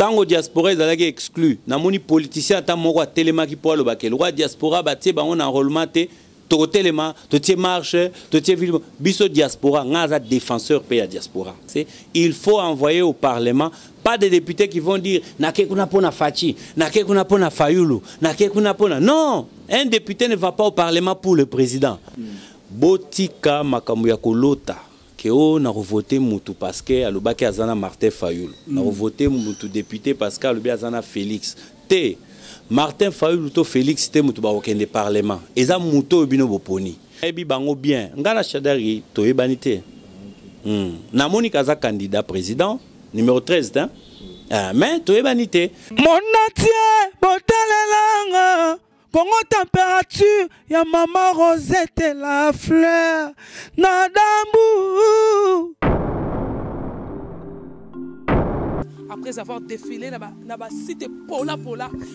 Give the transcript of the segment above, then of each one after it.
Tango diaspora ezalaki exclu. Namoni politicien ata moko atelemaki po alobaki le roi diaspora batie bango na enrôlement te to telema to tie marche to tie ville biso diaspora ngaza défenseur pays à diaspora. C'est il faut envoyer au parlement pas des députés qui vont dire nake kuna pona Fachi, nake kuna pona Fayulu, nake kuna pona. Non, un député ne va pas au parlement pour le président. Botika makambo ya kolota. On a voté Moutou parce que alobaki azana Martin Fayulu. On a voté Moutou député parce que alobaki azana Félix. Te Martin Fayulu to Félix te Moutou ba okende parlement. Eza Moutou bino boponi. Ebi bango bien. Ngana Chadari to ebanité. Namoni kaza candidat président numéro 13 hein. Mais to ebanité. Mon natie botalelanga. Congo température, ya maman Rosette la fleur, Nadambu. Après avoir défilé dans la cité Pola,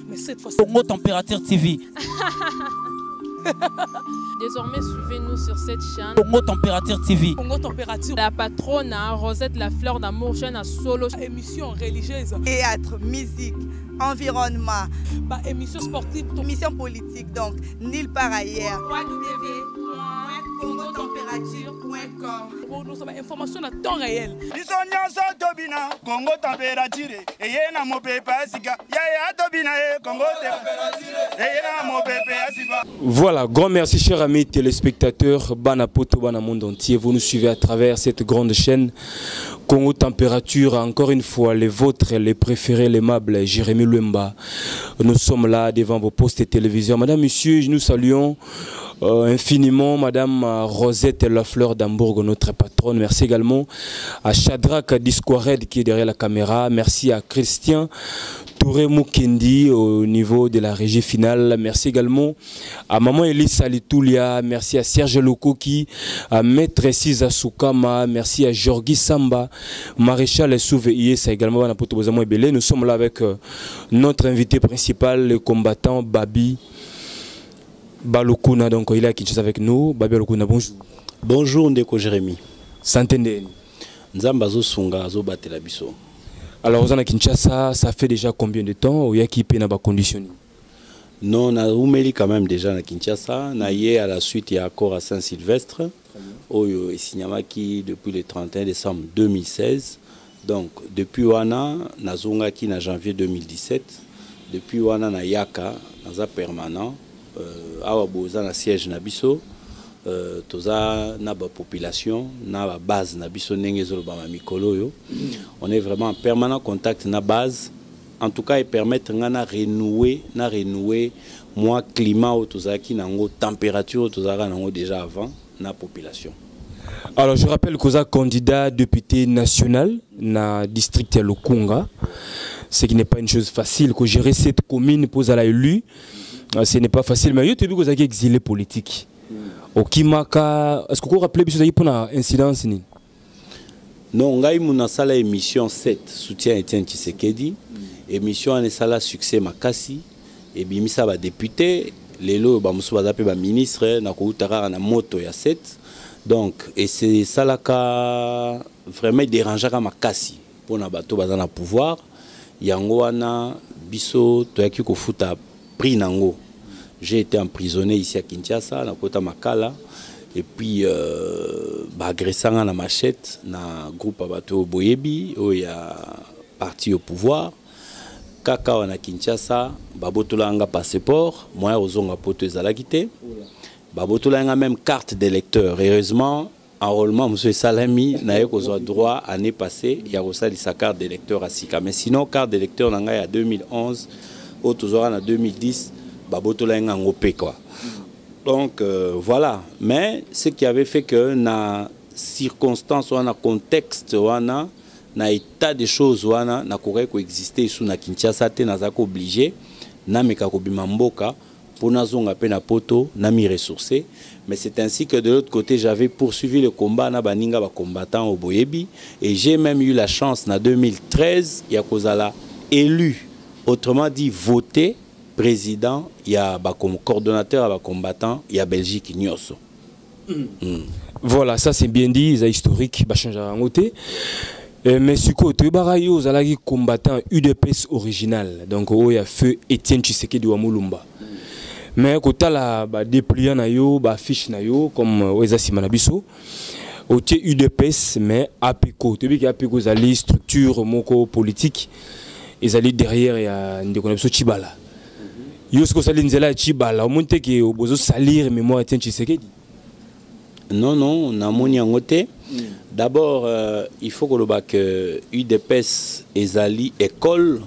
mais cette fois Congo Température TV. Désormais, suivez-nous sur cette chaîne. Congo Température TV. Congo Température. La patronne, Rosette la fleur d'amour, chaîne à solo. Émission religieuse. Théâtre, musique, environnement. Émission sportive. Émission politique, donc nulle part ailleurs. www.congotempérature.com. Nous avons information à temps réel. Congo Température. Et yena mo pepe asika. Ya tobina Congo Température. Voilà, grand merci chers amis téléspectateurs, Banapoto, Bana monde entier. Vous nous suivez à travers cette grande chaîne Congo Température. Encore une fois, les vôtres, les préférés, l'aimables, Jérémy Luemba. Nous sommes là devant vos postes de télévision. Madame, monsieur, nous saluons infiniment Madame Rosette Lafleur d'Hambourg, notre patronne. Merci également à Shadrach Disquared qui est derrière la caméra. Merci à Christian Touré Mukendi au niveau de la régie finale. Merci également à Maman Elise Salitoulia. Merci à Serge Lokoki, à Maître Siza Soukama. Merci à Jorgi Samba, Maréchal Souveillé. C'est également nous sommes là avec notre invité principal, le combattant Babi Balokuna. Donc il est à Kinshasa avec nous. Babi Balokuna, bonjour. Bonjour Ndeko Jérémy. Santé Ndeni. Nzambazo Sunga zo batela biso. Alors, vous en Kinshasa, ça fait déjà combien de temps où il y a qui peut pas conditionné? Non, on a oumeli quand même déjà à Kinshasa. On a à la suite, il y a accord à Saint-Sylvestre. Oyo et Signamaki depuis le 31 décembre 2016. Donc, depuis Wana, Nazunga qui en janvier 2017. Depuis Wana, na Yaka, Naza permanent. Awaboza na siège Nabiso. Toza na ba population na ba base na biso nengezo ba mikolo yo. On est vraiment en permanent contact na base, en tout cas et permettre na renouer moi climat au tozaki nango température tozaka nango déjà avant na population. Alors je rappelle que vous êtes candidat député national na district ya Lukunga. Ce qui n'est pas une chose facile que gérer cette commune pour la élu. Ce n'est pas facile, mais vous avez vu que vous avez exilé politique. Okimaka, est-ce que vous vous rappelez que vous avez une incidence? Non, ngai muna sala émission 7 soutien Etienne Tshisekedi. Émission en sala succès makasi et bimisa ba député, lelo ba musu bazape ba ministre na ko utara na moto ya 7. Donc et c'est salaka vraiment dérangeaka makasi pour na bato bazana pouvoir. Yango wana biso toyaki ko futa prix nango. J'ai été emprisonné ici à Kinshasa, na Kota Makala, et puis agressé na machette, na groupe Abato Boyebi, où il y a parti au pouvoir. Kaka na Kinshasa, babotolanga passeport, moi ozonga poto ezalakite. Babotolanga même carte d'électeur. Heureusement, enrôlement monsieur Salami na yo droit année passée, il y a aussi sa carte d'électeur à Sika. Mais sinon carte d'électeur nanga ya 2011, au tozora na 2010. Donc voilà, mais ce qui avait fait que na circonstance ou na contexte ou na état de choses ou na pourrait coexister sous na Kinshasa te nazako obligé na mekako bimamboka pour nazonga pe na poto na mi ressourcer, mais c'est ainsi que de l'autre côté j'avais poursuivi le combat na baninga ba combattant au Boyebi et j'ai même eu la chance na 2013 ya kozala élu, autrement dit voté président, il y a comme coordonnateur, il y a combattant, il y a Belgique, Voilà, ça c'est bien dit, c'est historique, Mais si tu es combattant UDPS original, donc il y a feu Étienne Tshisekedi wa Mulumba. Mais quand tu as déplié na yo, fiche na yo comme Oeza Simanabiso, tu es UDPS mais APECO. Tu as APECO zali structure moko politique, ils allaient derrière il y a une déconnexion Chibala. Yo ce que ça l'inzela Chibala, au moins que au besoin salir mémoire Étienne Tshisekedi. Non, non, on a moni en côté. D'abord, il faut que UDPS ezali école,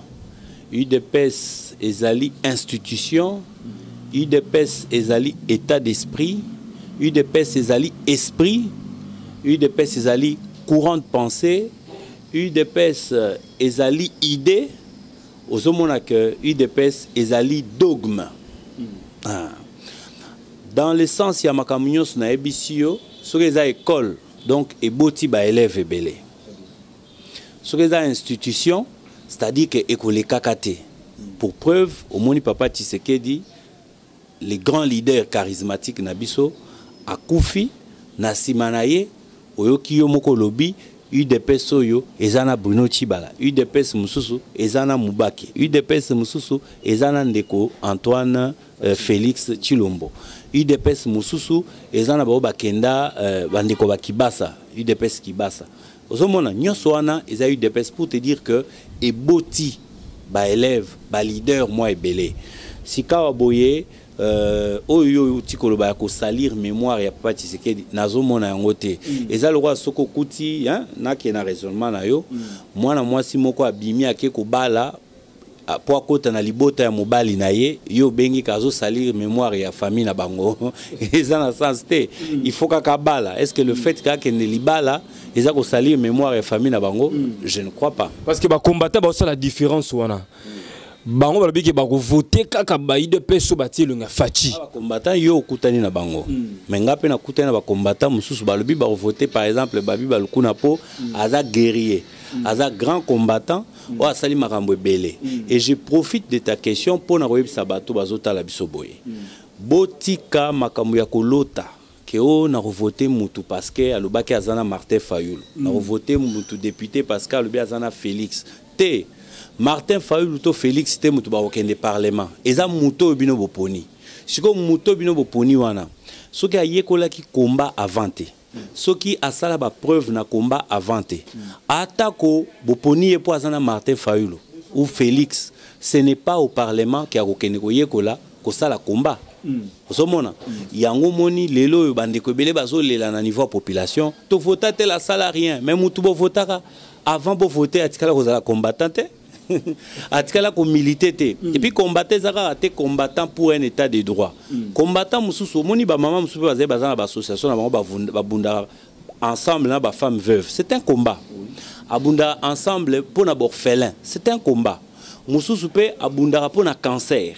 UDPS ezali institution, UDPS ezali état d'esprit, UDPS ezali esprit, UDPS ezali courant de pensée, UDPS ezali idée, osomona que UDPS ezali dogme. Dans le sens, il y a makamunyo na ebisio, sur les écoles, donc eboti ba élèves belé. Sur les institutions, c'est-à-dire que école kakate. Pour preuve, au moni papa Tshisekedi, les grands leaders charismatiques nabiso akufi na simanaye oyoki yo moko lobi UDPS oyo ezana Bruno Chibala, UDPS mususu ezana Mubaki, UDPS mususu ezana ndeko Antoine Félix Chilombo, UDPS mususu ezana bao bakenda bandeko bakibasa, UDPS Kibasa. Ozomona nyonso wana eza UDPS pour te dire que eboti ba élève, ba leader moi ebele. Sika waboye oyo tikoloba ko salir mémoire ya papa Tshisekedi nazomona yango te. Eza lokwa soko kuti hein na ke na raisonnement na yo mwana mwasi moko abimi ake ko bala po akota na libota ya mobali na ye yo bengi kazo salir mémoire ya famille na bango eza na sens te. Il faut ka bala. Est-ce que le fait que ne libala eza ko salir mémoire ya famille na bango? Je ne crois pas. Parce que ba combattant ba ça la différence wana. Bango balobi ke bako voter kaka ba UDPS bati le nga fachi. Ba combattant yo kutani na bango. Mais ngape na kutani na ba combattant mususu balobi ba voter par exemple babi balukuna po aza guerrier, aza grand combattant ou asali makambo belé. Et je profite de ta question pour na koyebisa bato bazota la biso boye. Botika makambo ya kolota que on a voté mutu parce que alobaki azana Martin Fayulu. Na voté mutu député parce que alobi azana Félix. T Martin Fayulu to Félix te mutu ba okende parlement. Eza muto bino boponi. Siko muto bino boponi wana. Soki ayekola ki combat avanté. Soki asala ba preuve na combat avanté. Atako boponi e po azana Martin Fayulu ou Félix, ce n'est pas au parlement qui a okende ko yekola ko sala combat. Osomona yango moni lelo yo bandeko belé bazo lela na niveau population to vota te la salarien même mutu bo votaka avant bo voter atikala ko zala combattant atikala ko militer te et puis combattre zaka te combattant pour un état de droit combattant mususu moni ba maman mususu bazé bazana ba association na bango ba bunda ensemble na ba femme veuve, c'est un combat. Abunda ensemble pour na orphelin, c'est un combat. Mususu pe abunda pour na cancer.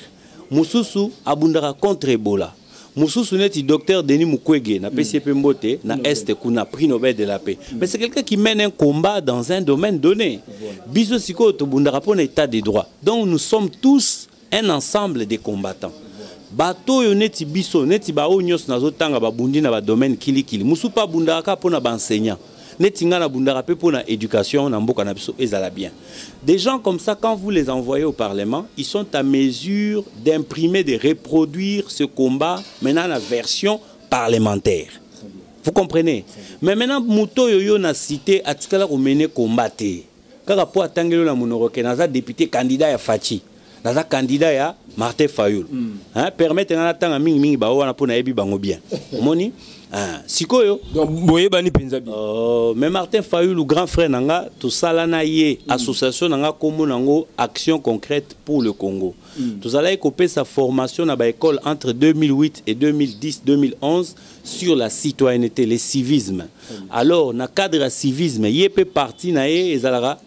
Mususu abundara contre Ebola. Mususu neti docteur Denis Mukwege na PCP Mbote na Est kuna prix Nobel de la paix. Mais c'est quelqu'un qui mène un combat dans un domaine donné. Biso siko to bundara pour un état de droit. Donc nous sommes tous un ensemble de combattants. Bato yo neti biso neti ba onyos nazo tanga ba bundi na ba domaine kili. Musu pa bundara ka pour na ba enseignant. Netinga na bundara pe pour na éducation na mboka na biso ezala bien. Des gens comme ça, quand vous les envoyez au Parlement, ils sont à mesure d'imprimer, de reproduire ce combat maintenant la version parlementaire. Vous comprenez? Mais maintenant muto yoyo na cité atikala ko mener combattre. Kaka po atangelo na monoroke naza député candidat ya Fachi. Naza candidat ya Martin Fayulu. Hein, permettre na tanga mingi ba wana po na yebi bango bien. Omoni? Sikoyo donc boye bani penzabi mais Martin Fayulu grand frère nanga to sala na ye association nanga komo nango action concrète pour le Congo. Tout allait couper sa formation à l'école entre 2008 et 2010-2011 sur la citoyenneté, le civisme. Alors, dans le cadre du civisme, il y a parti na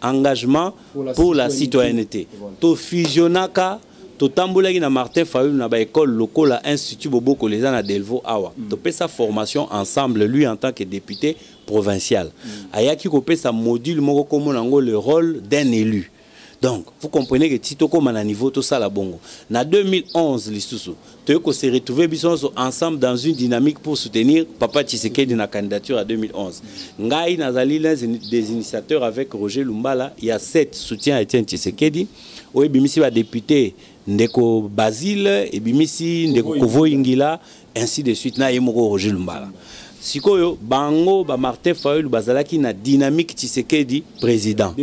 engagement pour la citoyenneté. To fusionnaka to tambolaki na Martin Fayulu na ba école locale à Institut Bobo Koleza na Delvaux Awa. To fait sa formation ensemble lui en tant que député provincial. Ayaki ko sa module moko komo nango le rôle d'un élu. Donc, vous comprenez que Tito comme à niveau tout ça la bongo. Na 2011 lisusu, tu que se retrouver ensemble dans une dynamique pour soutenir Papa Tshisekedi dans la candidature à 2011. Ngai nazali l'un des initiateurs avec Roger Lumbala, il y a 7 soutiens à Etienne Tshisekedi. Oui, bimisi va député Ndeko Basile et bimisi Ndeko Kovo Ingila, ainsi de suite na yemoko Roger Lumbala. Sikoyo bango ba Martin Fayulu bazalaki na dynamique Tshisekedi président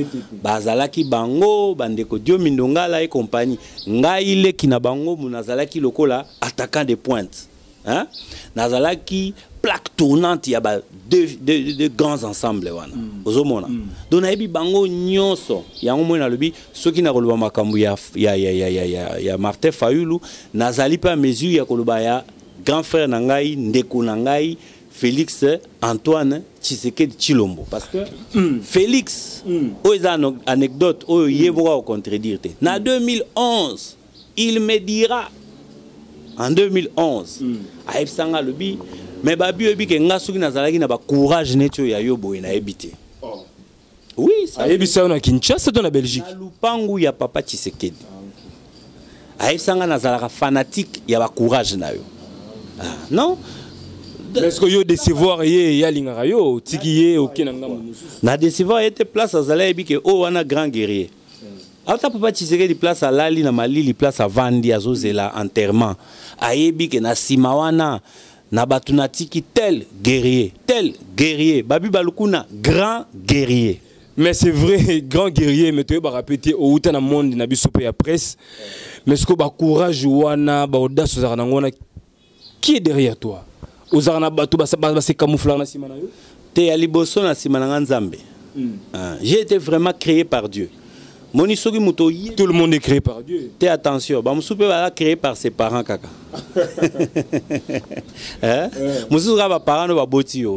bazalaki bango bandeko Diomindo Ngala et compagnie ngai leki na bango munazalaki lokola attaquant de pointe hein nazalaki plaque tournante ya ba de grands ensembles wana ozomona donc nayebi bango nyonso yango mona lobi soki na koloba makambu ya Martin Fayulu nazali pas mesure ya koloba ya grand frère na ngai ndeko na ngai Félix Antoine Tshisekedi Chilombo parce que Félix une anecdote au yeboa au contredire na 2011 il me dira en 2011 aïf sanga lobi mais babi obi ke ngasuki nazalaki na ba courage netio ya yobo na ebité oui ça ayebisa na Kinshasa dans la Belgique na lupangu ya Papa Tshisekedi aïf sanga nazalaka fanatique ya ba courage na yo non. Est-ce que yo décevoir ya lingara yo tiki ok na décevoir était place à Zala ebi que oh wana grand guerrier. Ata Papa Tshisekedi place à Lali na Malili place à Vandi azozela enterrement. Ayebi que na simawana na batunatiki tel guerrier babi balukuna grand guerrier. Mais c'est vrai grand guerrier mais tu vas répéter au na monde na biso pe ya presse. Mais ce que ba courage wana ba audace zana ngona qui est derrière toi? J'ai été vraiment créé par Dieu. Tout le monde est créé par Dieu. Attention, créé par ses parents kaka.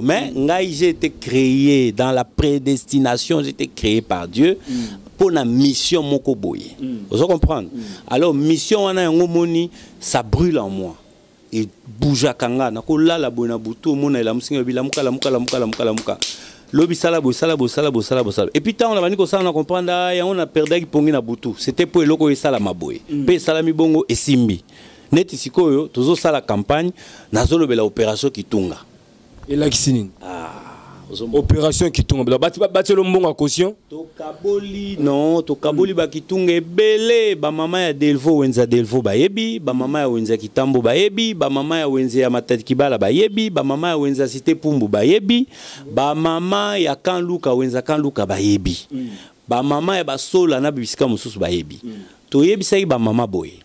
Mais j'ai été créé dans la prédestination, j'ai été créé par Dieu pour la mission moko boye. Vous comprenez? Alors mission ça brûle en moi. Et bouge à kanga na ko la bona butu mona la musinga bila muka lobi sala bo et puis tant on a venu ko ça on a comprendre ya on a perdu ki pongi na butu c'était pour eloko e sala maboye pe sala mi bongo esimbi neti sikoyo tozo sala campagne na zolo bela opération kitunga et là kisini opération kitunga bati lo mbongo caution to kaboli non to kaboli ba kitunga ebele ba mama ya Delvo wenza Delvo ba yebi ba mama ya wenza Kitambo ba yebi ba mama ya wenza ya Matadi Kibala ba yebi ba mama ya wenza Cité Pumbu ba yebi ba mama ya Kanluka wenza Kanluka ba yebi ba mama ya basola na bisika mususu ba yebi to yebisa ba mama boye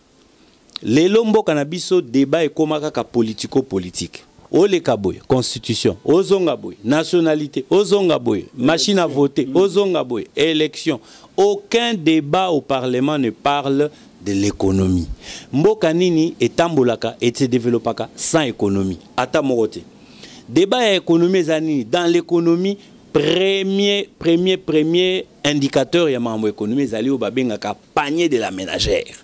lelo mboka na biso débat ekomaka ka politico-politique. Ole kaboy, constitution, ozonga boy, nationalité, ozonga boy, machine à voter, ozonga boy, élection. Aucun débat au Parlement ne parle de l'économie. Mboka nini etambolaka et se développaka sans économie. Ata morote. Débat économie zanini dans l'économie premier indicateur ya mambo économie zali o babengaka panier de la ménagère.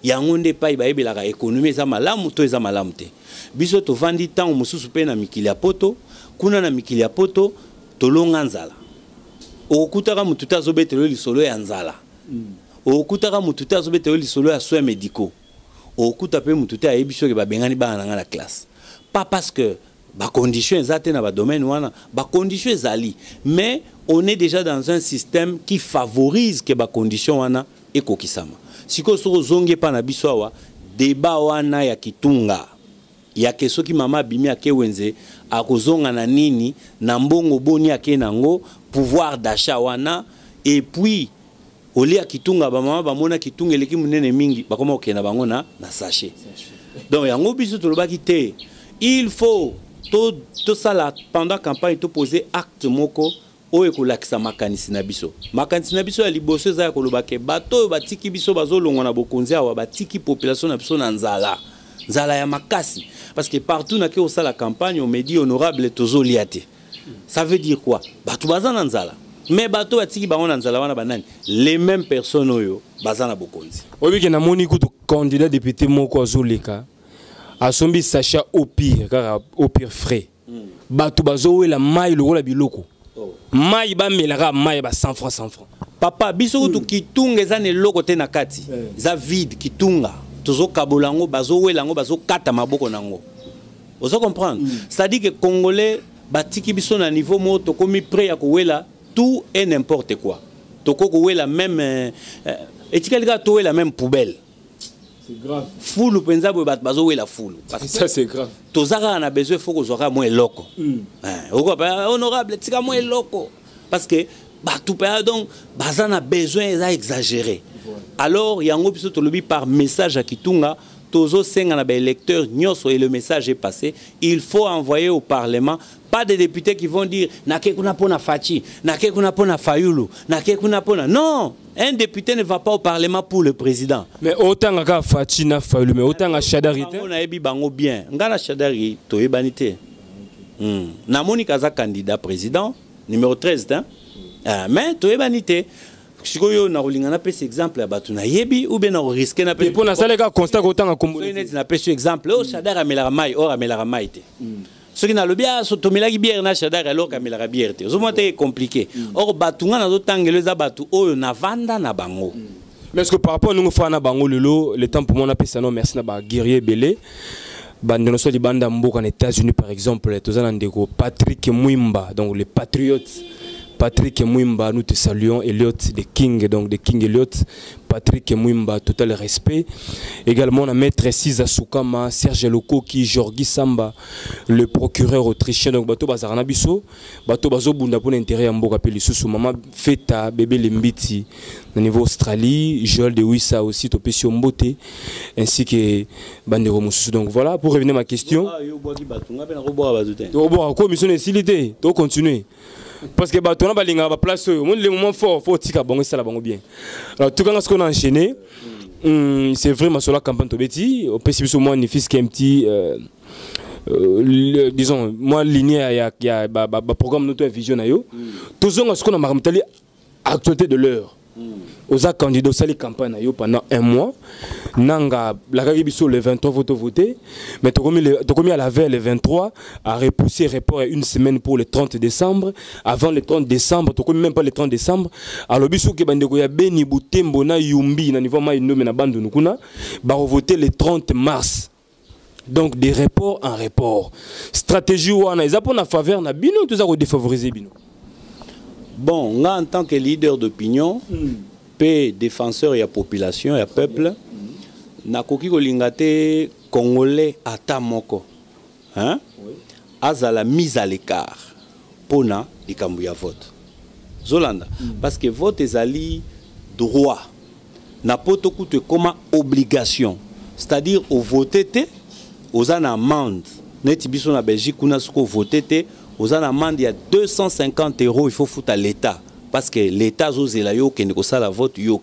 Yangonde pa ba ebelaka économie za malamu to za malamu te. Biso to vandi temps mususu pe na mikili ya poto kuna na mikili ya poto tolonga nzala okutaka mututa zobetelo lisolo ya nzala okutaka mututa zobetelo lisolo ya soins médicaux okuta pe mututa ya ebiso ke babengani bana na classe pas parce que ba conditions ezate na ba domaine wana ba conditions ezali mais on est déjà dans un système qui favorise que ba conditions wana ekokisama siko soko zonge pa na biso awa débat wana ya kitunga ya keso ki mama bimi ake wenze akozonga na nini na mbongo boni ake nango pouvoir d'achat wana et puis oli akitunga ba mama ba mona kitunga eleki munene mingi bakoma okena bango na sachet donc yango biso tolobaki te il faut tout ça là pendant campagne to poser acte moko oyo kolakisa makanisi na biso ya liboso za kolobake bato batiki biso bazolongwa na bokonzi awa batiki population na biso na nzala ya makasi parce que partout na ke au la campagne on me dit honorable tozoliate ça veut dire quoi bato bazana nzala mais bato batiki bango na nzala wana banani les mêmes personnes oyo bazana bokonzi obi na moni kutu candidat député moko azoleka asombi Sacha au pire frais bato bazowela mai lokola biloko mai ba melaka mai ba 100 francs papa biso tu kitunga eza ne loko te na kati za vide kitunga tozo kabolango bazo welango bazo kata maboko nango ozo comprendre c'est-à-dire que congolais batiki biso na niveau mo to komi prêt ya ko wela tout et n'importe quoi to ko wela même etikali ga to wela même poubelle. C'est grave. Foule penza bo bat bazo wela foule parce que ça c'est grave. Tozara na besoin faut que zora moins loko. Honorable tika moins loko parce que tout donc bazana besoin ça exagéré. Alors il y a un biso to lobi par message à Kitunga tozo senga na ba électeur nyoso et le message est passé, il faut envoyer au parlement pas des députés qui vont dire na ke kuna pona Fachi, na ke kuna pona Fayulu, na ke kuna pona non. Un député ne va pas au Parlement pour le président. Mais autant à Fachi na Fayulu, mais autant à Chadari. On a ébi bango bien. Ngana Chadari to ebanité. Na moni kaza candidat président numéro 13 hein. Mais to ebanité. Sikoyo na rolingana pese exemple ya batu na yebi ou bien na risquer na pese. Pour na salega constat autant à Kombo. So net na pese exemple oh Chadari amela mai or amela mai te. Ce qui n'a le bien, so tomilaki bière na Chadari alors kamela bière te. Zo monte compliqué. Or batunga na zo tangeleza batu oyo na vanda na bango. Mais est-ce que par rapport à nous fana bango le temps pour moi na pesa non merci na ba guerrier belé. Bande so di banda mboka en États-Unis par exemple, tozana ndeko Patrick Mwimba donc les patriotes. Patrick Mwimba, nous te saluons, Elliot de King, donc de King Elliot, Patrick Mwimba, total respect. Également, on a Maître Siza Soukama, Serge Lokoki, Jorgi Samba, le procureur autrichien, donc Bato Bazarana Bisso, Bato Bazo Bunda pour l'intérêt en Boka Pelissousou, Maman Feta, bébé Lembiti, au niveau Australie, Joël de Wissa aussi, Topesio Mbote, ainsi que Bandero Moussou. Donc voilà, pour revenir à ma question. Parce que on a une place, le moment fort, faut que bon ça bien. Alors tout cas ce qu'on a enchaîné, c'est vraiment sur la campagne Tobeti, au PCB sur moi fils qui est un petit disons moi lignée il y a programme notre vision ayo. Toujours ce qu'on a marqué actualité de l'heure. Aux candidats à la campagne pendant un mois. Nanga, la Gagibiso le 23 voté, mais Tokomi à la veille le 23 a repoussé report une semaine pour le 30 décembre. Avant le 30 décembre, Tokomi même pas le 30 décembre. Alors biso ke bandeko ya Beni Butembo na Yumbi na niveau ma inome na bandu nukuna, ba voter le 30 mars. Donc des reports en report. Stratégie wana ils apportent en faveur na bino tout ça ko défavoriser bino. Bon, moi en tant que leader d'opinion, paix défenseur et la population et le peuple, nakoki kolingate congolais ata moko, hein? Aza la mise à l'écart pona likambu ya vote. Zolanda, parce que vote ezali droit. Na poto kute comme obligation, c'est-à-dire au voter te, aux an amende. Neti biso na Belgique kuna suko voter te. Aux amendes, il y a 250 €, il faut foutre à l'État. Parce que l'État, qui ne la vote, il y a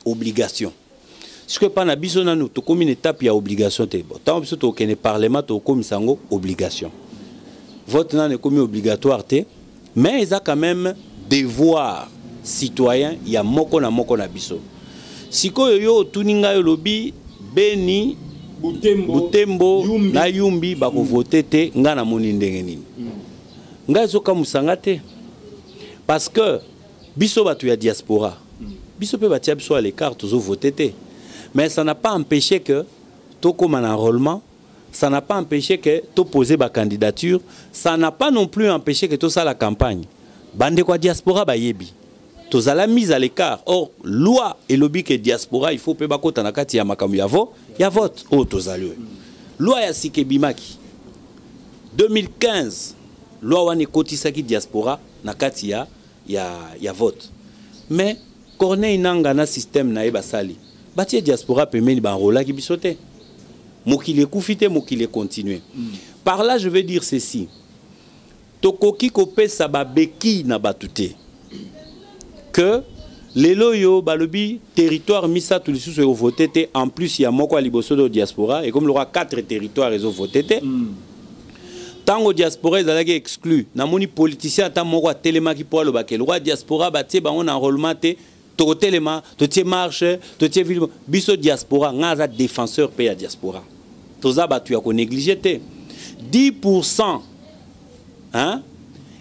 obligation. Ce que pas na biso na nous, to comme une étape, il y a obligation. Tant que tu as parlement, tu as obligation. Vote n'est comme obligatoire, mais il y a quand même devoir citoyen, il y a moko na biso. Si yo tuninga yo lobby, Beni, Butembo na Yumbi bako voter te nga na moni ndenge nini nga zoka musanga te parce que biso batu ya diaspora biso pe batia biso à l'écart tozo voter te mais ça n'a pas empêché que to comme un enrôlement ça n'a pas empêché que to poser ba candidature ça n'a pas non plus empêché que to ça la campagne bande kwa diaspora ba yebi to la mise à l'écart or loi et lobby que diaspora il faut pe bakota na kati ya makamu ya vote au tozalue loi ya Sikebimaki 2015 loi wane kotisaki diaspora na kati ya vote mais Corneille Nanga na système na ebasali batie diaspora pemeni ba rola ki bisote mokile kufite mokile continuer par là je veux dire ceci tokoki kopesa ba beki na batute que les loyaux balobi territoire misa tous les sous ont voté en plus il y a moko liboso de diaspora et comme le roi 4 territoires ils ont voté tant diaspora ils allaient exclus na moni politicien tant moko telemaki pour le bakel roi diaspora batie ba on enrôlement te to telema to tie marche to tie ville biso diaspora ngaza défenseur pe ya diaspora toza batu ya ko négliger te 10% hein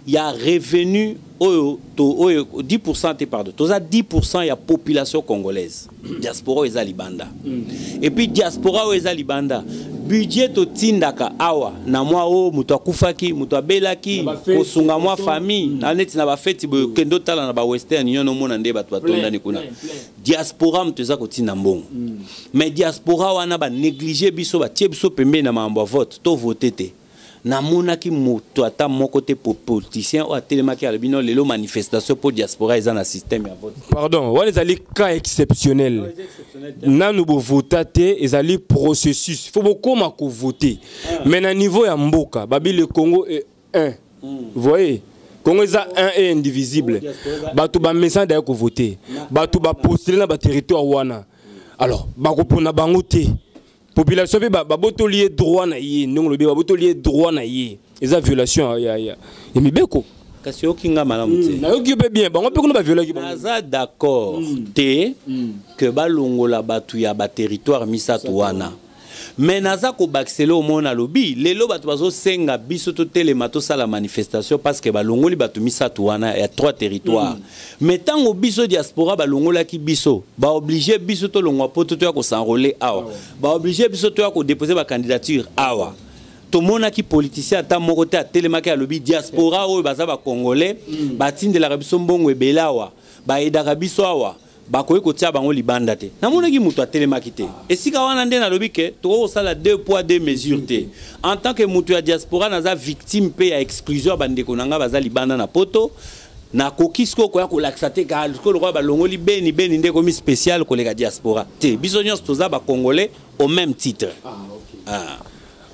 il y a revenu 10%, pardon, 10% il y a population congolaise. Diaspora est libanda. Et puis diaspora est libanda. Budget to tindaka awa na mwa o muto akufaki, muto abelaki, kosunga mwa famille, na neti na ba feti bo kendo tala na ba Western Union no mona nde batu batonda ni kuna. Diaspora mteza ko tinda mbongo. Mais diaspora wana ba négliger biso ba tie biso pembe na mambo vote, to voter te. Na mona ki moto ata moko te politicien o atelema ki albino lelo manifestation pour diaspora ils na système ya vote. Pardon, on les ali cas exceptionnel. Nanu bo voter ezali processus. Faut beaucoup mako voter. Mais na niveau ya mboka, babi le Congo est 1. Vous voyez? Congo est 1 et indivisible. Batu ba message d'ailleurs ko voter. Batu ba postuler na ba territoire wana. Alors, bako pona bango te. Population ba boto lié droit na yé non le ba boto lié droit na yé eza violation ya mibeko kasi okinga malamu te na yoki pe bien bango pe ko na ba violer ki naza d'accord te que balongola batu ya ba territoire misatu wana mais naza ko baxele au mona lobi lelo batu bazo senga biso to telema to sala manifestation parce que balongoli batu misatu wana ya 3 territoires mais tango biso diaspora balongola ki biso ba obligé biso to longwa poto to ya ko s'enrôler awa ba obligé biso to ya ko déposer ba candidature awa to mona ki politicien ata moko te telema ki alobi diaspora o baza ba congolais batindela biso mbongo ebelawa ba edaka biso awa bakoye kotia bango libanda te namonaki mutu atelemaki te esika wana nde nalobi ke tokosala 2 poids 2 mesures te en tant que mutu ya diaspora naza victime pe ya exclusion bandeko nanga baza libanda na poto na kokisko koya kolakisa te ka lokwa balongoli beni nde komi spécial koleka diaspora te biso nyonso toza ba congolais au même titre.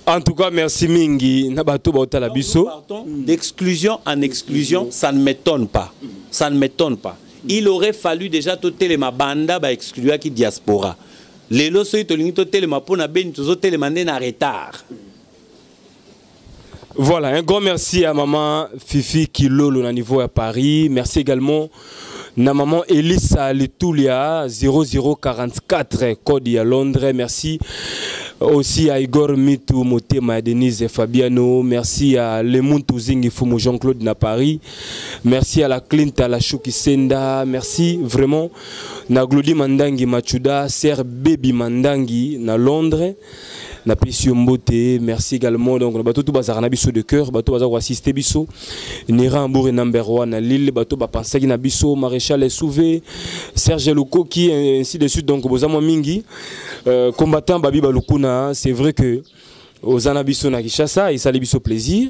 En tout cas, merci mingi na bato ba otala biso. D'exclusion en exclusion, ça ne m'étonne pas. Ça ne m'étonne pas. Il aurait fallu déjà tout telema banda ba exclure qui diaspora. Les lois sont tolingi tout telema pona ben tout telema en retard. Voilà, un grand merci à maman Fifi Kilolo na niveau à Paris. Merci également na maman Elisa Letulia 0044 code à Londres. Merci aussi à Igor Mitou Motema Denise Fabiano. Merci à Lemuntu Zingi Fumo Jean-Claude na Paris. Merci à la Clint à la Chouki Senda. Merci vraiment na Glody Mandangi Machuda, Ser Baby Mandangi na Londres. Na Pessio Mbote, merci également donc bateau tout bazar na biso de cœur, bateau bazar assister biso. Nera Mbour number 1 na Lille, bateau ba penser na biso, Maréchal Souvé, Serge Luko qui ainsi de suite donc bozamo mingi combattant Babi Balukuna, c'est vrai que aux anabiso na Kishasa, il sali biso plaisir.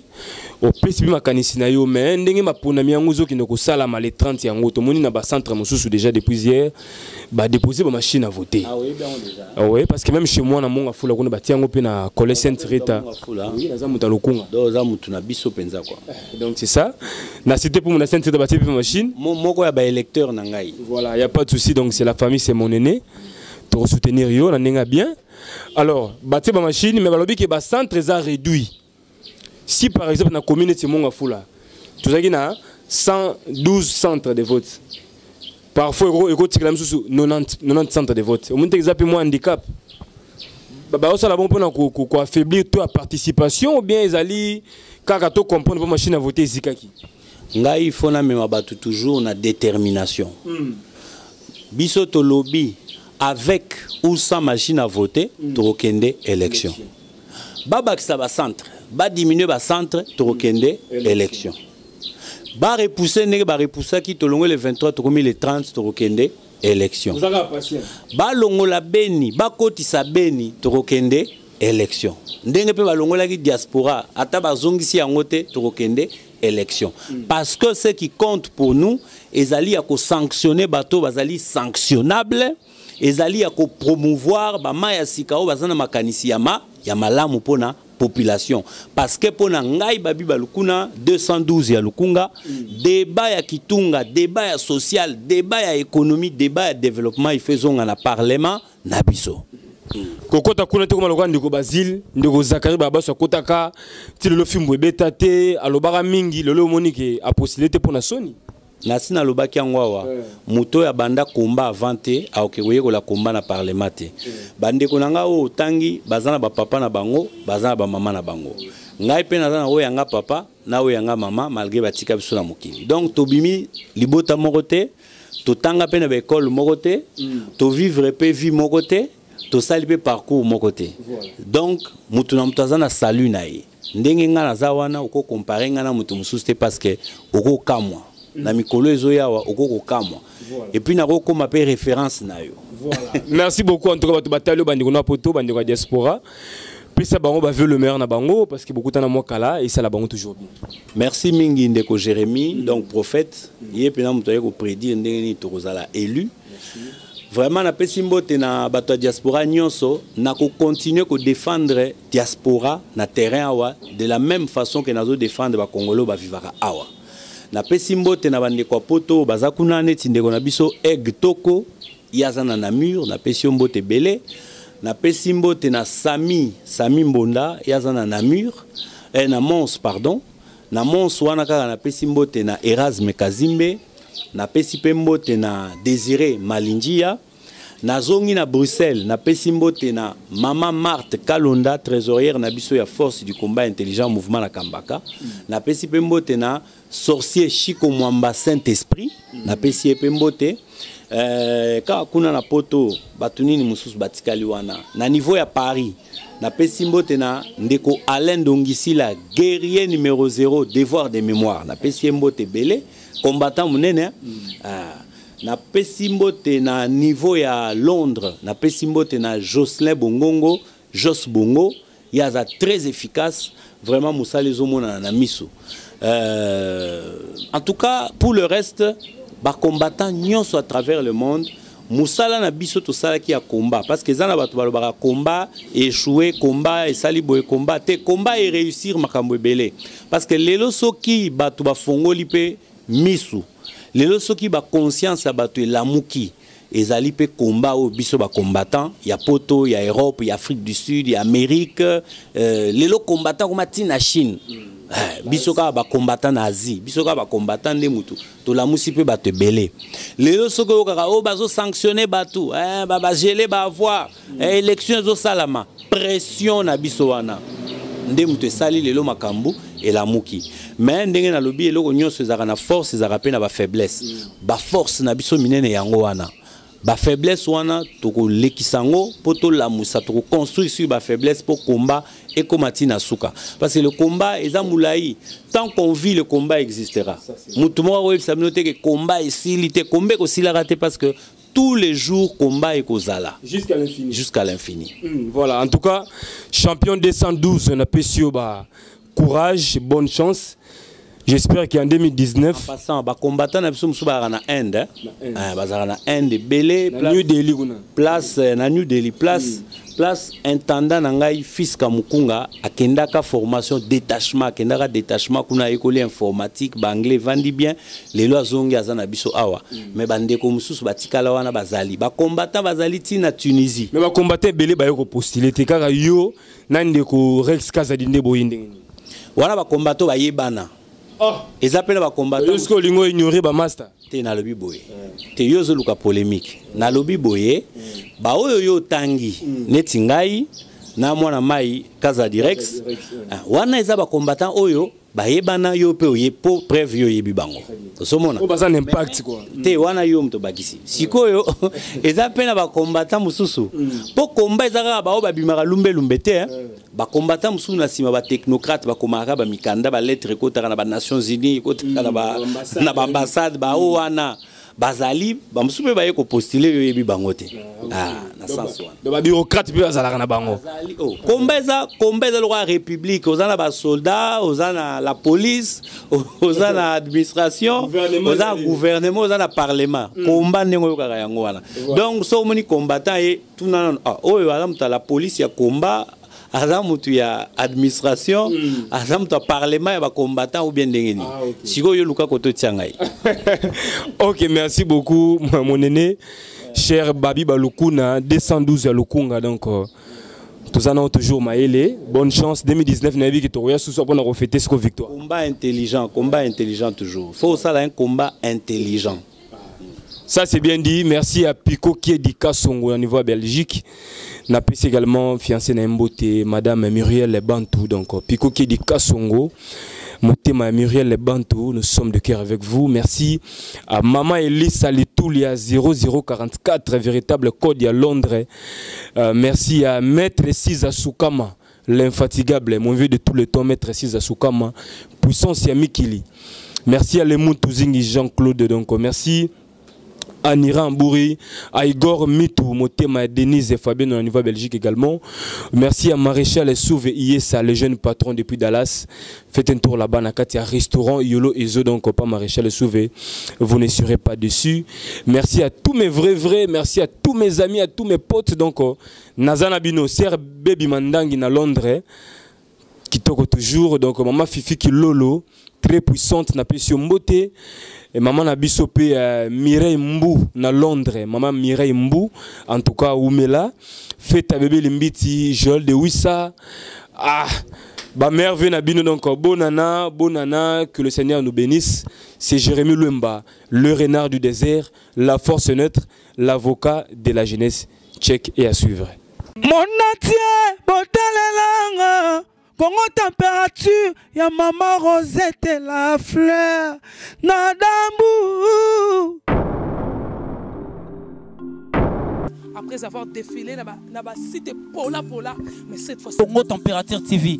Au PCB makanisi na yo mais ndenge mapona mianguzo qui noko sala mal 30 yango to moni na ba centre mosusu déjà depuis hier ba déposer ba machine à voter. Ah oui, bien déjà. Ah oui, parce que même chez moi na monga fula ko na ba tiango pe na Collège Sainte Rita. Oui, na za muta lokunga. Do za mutu na biso penza quoi. Donc c'est ça. Na cité pour mon Sainte Rita ba tipe machine. Moko ya ba électeur na ngai. Voilà, il y a pas de souci donc c'est la famille, c'est mon aîné. Pour soutenir yo na nenga bien. Alors, bâtir ma machine, mais balobi que ba centre est réduit. Si par exemple dans la commune de Monga Fula, tu sais qu'il y a 112 centres de vote. Parfois, il y a 90 centres de vote. Au moins, tu as un handicap. Ça pour affaiblir ta participation ou bien ils allaient quand tu comprends la machine à voter zikaki. Il faut toujours une détermination. Biso to lobby avec ou sans machine à voter, tu reconnais élection. Babak ça va centre. Ba diminuer ba centre to kende élection ba repousser qui to longo le 23 to komi le 30 to kende élection ba longo la beni ba koti sa beni to kende élection ndenge pe ba longo la ki diaspora ata ba zongisi yango te to kende élection parce que ce qui compte pour nous ezali ya ko sanctionner bato bazali sanctionnable ezali ya ko promouvoir ba maya sikao bazana makanisi ya malamu pona population parce que pour ngai babi balukuna 212 ya lukunga débat ya kitunga débat ya social débat ya économie débat ya développement il faisons na parlement na biso kokota kuna te koma lokwa ndiko Basile ndiko Zakari baba so kotaka ti le film beta te alobaka mingi lelo monike a possibilité pour na soni nasi na lobaki ngwawa muto ya banda komba avante aokekoye ko la komba na parlement te bande ko nanga o tangi bazana ba papa na bango bazana ba mama na bango ngai pe nazana o yanga papa na oyanga mama malgré batika biso na mokili. Donc tobimi libota mokote, to tanga pe na école mokote, to vivre pe vie mokote, to sali pe parcours mokote. Donc mutu na mutu azana salut na ye. Ndenge nga na zawana oko comparer nga na mutu mususu parce que oko kamwa. Na mikolo ezoyawa oko kamwa. Et puis na ko ma pe référence na yo. Voilà. Merci beaucoup en tout cas batalo bandiko na poto bandiko diaspora. Puis ça bango ba veut le meilleur na bango parce que beaucoup tana mokala et ça la bango toujours bien. Merci mingi ndeko Jérémy donc prophète yé pena mutu ko prédire ndenge ni tokozala élu. Vraiment na pesimbo te na bato diaspora nyonso na ko continuer ko défendre diaspora na terrain awa de la même façon que nazo défendre ba Congolo ba vivaka awa. Na pesimbo te na bande kwa poto bazakuna neti ndeko na biso egg toko yazana na mur na pesimbo te belé na pesimbo te na Sami Mbonda yazana na mur na Mons pardon na Mons wana kaka na pesimbo te na Erasme Kazimbe na pesipembo te na Désiré Malindia na zongi na Bruxelles na pesimbo te na Mama Marthe Kalonda trésorière na biso ya force du combat intelligent mouvement na Kambaka na pesipembo te na sorcier Chico Mwamba Saint-Esprit na pesipembo te ka kuna na poto batunini mususu batikali wana na niveau ya Paris na pesimbo te na ndeko Alain Dongisila guerrier numéro 0 devoir de mémoire na pesimbo te belé combattant munene na pesimbo te na niveau ya Londres na pesimbo te na Jocelyn Bongongo Jos Bongo yaza très efficace vraiment musali zomona na miso en tout cas pour le reste ba combattant nyonso à travers le monde musala na biso to sala ki ya combat parce que zana bato balobaka combat échouer combat et sali boye combat te combat et réussir makambo belé parce que lelo soki bato ba fongoli pe misu lelo soki ba conscience ya bato elamuki ezali pe combat au biso ba combattant ya poto ya Europe ya Afrique du Sud ya Amérique lelo combattant comme tina Chine biso ka ba combattant na Asie biso ka ba combattant de mutu to la musi pe bato belé lelo soko kaka o bazo sanctionner bato ba geler ba avoir élection zo salama pression na biso wana nde mutu sali lelo makambu et la muki mais ndenge na lobi eloko nyonso ezaka na force ezaka pe na ba faiblesse ba force na biso minene yango wana ba faiblesse wana toko lekisango poto la musa toko construire sur ba faiblesse pour combat et komati na suka parce que le combat eza moulaï tant qu'on vit le combat existera mutumo wa ça noter que combat est silité combat ko silarate parce que tous les jours combat et kozala jusqu'à l'infini voilà en tout cas champion 212 na pesio ba courage bonne chance. J'espère qu'en 2019 en passant ba combattant na biso musu ba na Inde bazara na Inde belé place na New Delhi place intendant na ngai fils Kamukunga akendaka formation détachement akendaka détachement kuna école informatique ba anglais vandi bien lelo azongi azana biso awa mais bandeko mususu batikala wana bazali ba combattant bazali tina Tunisie mais ba combattant belé ba yoko postuler te kaka yo na ndeko Rex Kazadinde boyinde wana ba combattant ba yebana ils appellent les combattants. Est-ce que l'ingo ignorer ba master? Te na lobi boye. Te yozo luka polémique. Na lobi boye. Ba oyo yo tangi. Neti ngai na mwana mai Kaza Direx. Wana eza ba combattant oyo ba yebana yo pe oye po preuve yo yebi bango. Tosomona. O baza impact quoi. Te wana yo mto bakisi. Sikoyo eza pena ba combattant mususu. Po combat ezaka ba o ba bimaka lumbe te ba combattant mususu na sima ba technocrate ba komaka ba mikanda ba lettre kotaka na ba Nations Unies kotaka na ba ambassade ba o wana bazali ba mususu pe ba yeko postuler yo yebi bango te. Na sens wana. Do ba bureaucrate pe bazala na bango. Combat eza loi république ozana ba soldats ozana la police ozana administration ozana gouvernement ozana parlement combat ndengo yoka yango wana donc so moni combattant et tout na oyo azamuta la police ya combat azamutu ya administration azamutu ya parlement ya ba combattant ou bien ndengeni siko yo luka koto tiangai. OK, merci beaucoup mon aîné cher Babi Balukuna 212 à Lukunga donc tous en ont toujours maélé. Bonne chance 2019 nabi qui toya sous pour refêter ce victoire. Combat intelligent toujours. Faut ça là un combat intelligent. Ça c'est bien dit. Merci à Pico qui est dit Kassongo au niveau de Belgique. N'a pas également fiancé na Mbote madame Muriel Bantou donc Pico qui est dit Kassongo. Motema Muriel Bantou, nous sommes de cœur avec vous. Merci à Maman Elisa Litoulia 0044, véritable code à Londres. Merci à Maître Siza Soukama, l'infatigable, mon vieux de tout le temps, Maître Siza Soukama, puissance Yamikili. Merci à Lemou Touzingi Jean-Claude, donc merci à Nira Mbouri, à Igor Mitou, Motema, Denise et Fabien dans la Nouvelle-Belgique également. Merci à Maréchal Souve Iesa, le jeune patron depuis Dallas. Faites un tour là-bas, Nakatia restaurant Yolo Ezo, donc pas Maréchal Souve. Vous ne serez pas dessus. Merci à tous mes vrais, merci à tous mes amis, à tous mes potes. Donc, Nazana Bino, Ser Baby Mandangi na Londres, qui toque toujours. Donc, Maman Fifi qui Lolo, très puissante, n'a pas sur Mbote. Et maman a bisopé Mireille Mbou na Londres, maman Mireille Mbou, en tout cas Oumela, fait à bébé Limbiti, Joël de Wissa. Ah, bah merveille na bino donc bonana, que le Seigneur nous bénisse. C'est Jérémy Lemba, le renard du désert, la force neutre, l'avocat de la jeunesse. Check et à suivre. Mon natie, botalelanga. Congo température, ya maman Rosette et la fleur, Nadambu. Après avoir défilé, na cité Pola, mais cette fois Congo Température TV.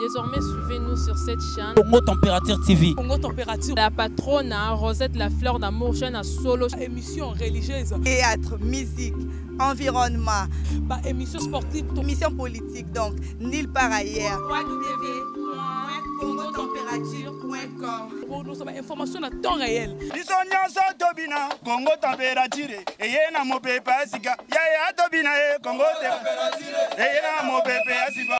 Désormais, suivez-nous sur cette chaîne. Congo Température TV. Congo Température. La patronne, Rosette la fleur d'amour, chaîne à solo. Émission religieuse. Théâtre, musique, environnement. Bah, émission sportive. Émission politique, donc, nulle part ailleurs. www.congotempérature.com. Pour nous avoir information à temps réel. Congo Température. Et yena mo pepa sika. Ya tobina Congo Température. Et yena mo pepa sika.